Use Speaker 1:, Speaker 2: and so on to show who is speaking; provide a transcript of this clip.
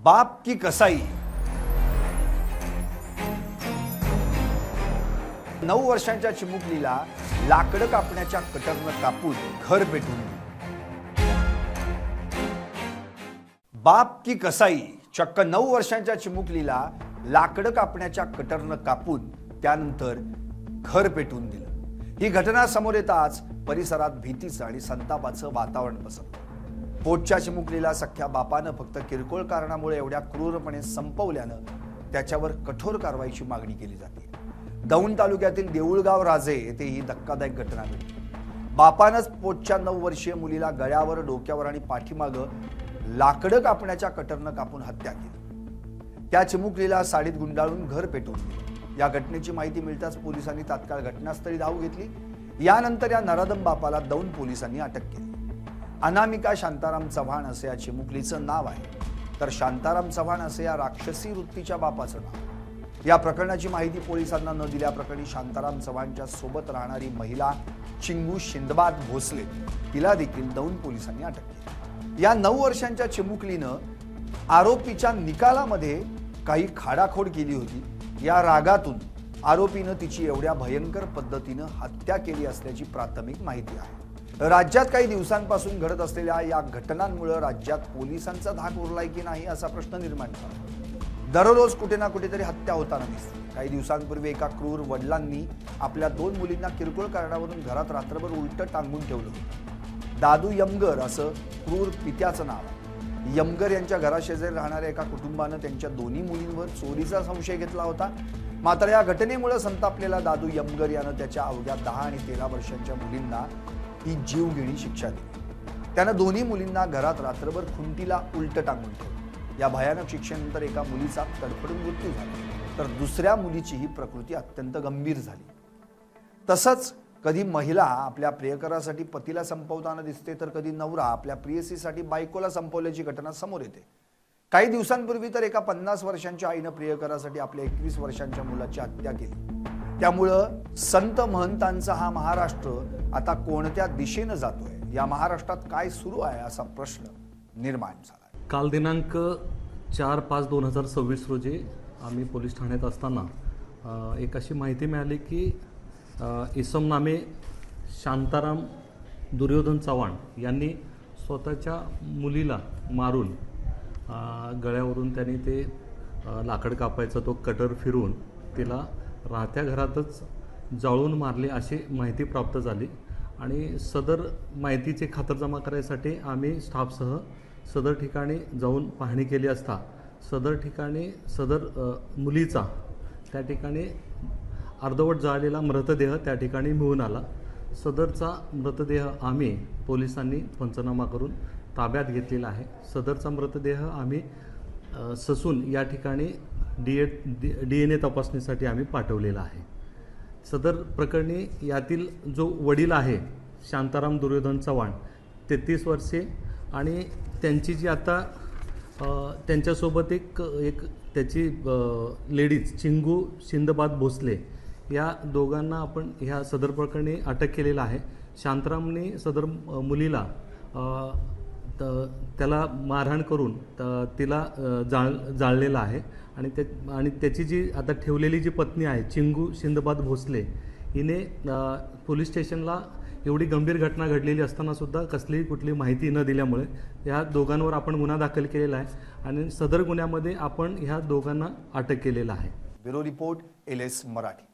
Speaker 1: बाप की कसाई। 9 वर्षांच्या चिमुकलीला लाकडं कापण्याच्या कटरनं कापून घर पेटून दिलं। बाप की कसाई। चक्क 9 वर्षांच्या चिमुकलीला लाकडं कापण्याच्या कटरनं कापून त्यानंतर घर पेटून दिलं। ही घटना समोर येताच परिसरात भीतीचं आणि संतापाचं वातावरण पसरलं। पोटच्या चिमुकलीला सख्या बापानं फक्त किरकोळ कारणामुळे एवढ्या क्रूरपणे संपवल्यानं त्याच्यावर कठोर कारवाईची मागणी केली जाते। दौंड तालुक्यातील देऊळगाव राजे येथे ही धक्कादायक घटना घडली। बापानंच पोटच्या 9 वर्षीय मुलीला गळ्यावर, डोक्यावर आणि पाठीमागं लाकडं कापण्याच्या कटरनं कापून हत्या केली। त्या चिमुकलीला साडीत गुंडाळून घर पेटवून दिलं। या घटनेची माहिती मिळताच पोलिसांनी तात्काळ घटनास्थळी धाव घेतली। यानंतर या नराधम बापाला दौंड पोलिसांनी अटक केली। अनामिका शांताराम चव्हाण असे या चिमुकलीचं नाव आहे, तर शांताराम चव्हाण असे या राक्षसी वृत्तीच्या बापाचं नाव। या प्रकरणाची माहिती पोलिसांना न दिल्याप्रकरणी शांताराम चव्हाणच्या सोबत राहणारी महिला चिंगू शिंदबाद भोसले तिला देखील दौंड पोलिसांनी अटक केली। या 9 वर्षांच्या चिमुकलीनं आरोपीच्या निकालामध्ये काही खाडाखोड केली होती। या रागातून आरोपीनं तिची एवढ्या भयंकर पद्धतीनं हत्या केली असल्याची प्राथमिक माहिती आहे। राज्यात काही दिवसांपासून घडत असलेल्या या घटनांमुळे राज्यात पोलिसांचा धाक उरलाय की नाही असा प्रश्न निर्माण झाला। दररोज कुठे ना कुठेतरी हत्या होताना दिसते। काही दिवसांपूर्वी एका क्रूर वडिलांनी आपल्या 2 मुलींना किरकोळ कारणावरून घरात रात्रभर उलट टांगून ठेवलं होतं। दादू यमगर असं क्रूर पित्याचं नाव आहे। यमगर यांच्या घराशेजारी राहणाऱ्या एका कुटुंबानं त्यांच्या दोन्ही मुलींवर चोरीचा संशय घेतला होता। मात्र या घटनेमुळे संतापलेला दादू यमगर यानं त्याच्या अवघ्या 10 आणि 13 वर्षांच्या मुलींना ही जीवघेणी शिक्षा दिली। त्यानं दोन्ही मुलींना घरात रात्रभर खुंटीला उलट टांगून ठेवलं। या भयानक शिक्षेनंतर एका मुलीचा तडफडून मृत्यू झाला, तर दुसऱ्या मुलीचीही प्रकृती अत्यंत गंभीर झाली। तसंच कधी महिला आपल्या प्रियकरासाठी पतीला संपवताना दिसते, तर कधी नवरा आपल्या प्रियसीसाठी बायकोला संपवल्याची घटना समोर येते। काही दिवसांपूर्वी तर एका 50 वर्षांच्या आईनं प्रियकरासाठी आपल्या 21 वर्षांच्या मुलाची हत्या केली। त्यामुळं संत महंतांचा हा महाराष्ट्र आता कोणत्या दिशेनं जातोय, या महाराष्ट्रात काय सुरू आहे असा प्रश्न निर्माण झाला।
Speaker 2: काल दिनांक 4/5/2026 रोजी आम्ही पोलीस ठाण्यात असताना एक अशी माहिती मिळाली की इसम नामे शांताराम दुर्योधन चव्हाण यांनी स्वतःच्या मुलीला मारून गळ्यावरून त्यांनी ते लाकड कापायचा तो कटर फिरवून तिला राहत्या घरातच जाळून मारले अशी माहिती प्राप्त झाली। आणि सदर माहितीची खातरजमा करायसाठी आम्ही स्टाफसह सदर ठिकाणी जाऊन पाहणी केली असता सदर ठिकाणी मुलीचा त्या ठिकाणी अर्धवट जाळलेला मृतदेह त्या ठिकाणी मिळून आला। सदरचा मृतदेह आम्ही पोलिसांनी पंचनामा करून ताब्यात घेतलेला आहे। सदरचा मृतदेह आम्ही ससून या ठिकाणी DNA तपासणीसाठी आम्ही पाठवलेला आहे। सदर प्रकरणी यातील जो वडील आहे शांताराम दुर्योधन चव्हाण 33 वर्षे आणि त्यांची जी आता त्यांच्यासोबत एक त्याची लेडीज चिंगू शिंदबाद भोसले या दोघांना आपण ह्या सदर प्रकरणी अटक केलेला आहे। शांतारामने सदर मुलीला त्याला मारहाण करून तिला जाळलेला आहे आणि त्याची जी आता ठेवलेली जी पत्नी आहे चिंगू शिंदबाद भोसले हिने पोलीस स्टेशनला एवढी गंभीर घटना घडलेली असताना सुद्धा कसलीही कुठली माहिती न दिल्यामुळे ह्या दोघांवर आपण गुन्हा दाखल केलेला आहे आणि सदर गुन्ह्यामध्ये आपण ह्या दोघांना अटक केलेला आहे।
Speaker 1: Bureau report LS Marathi.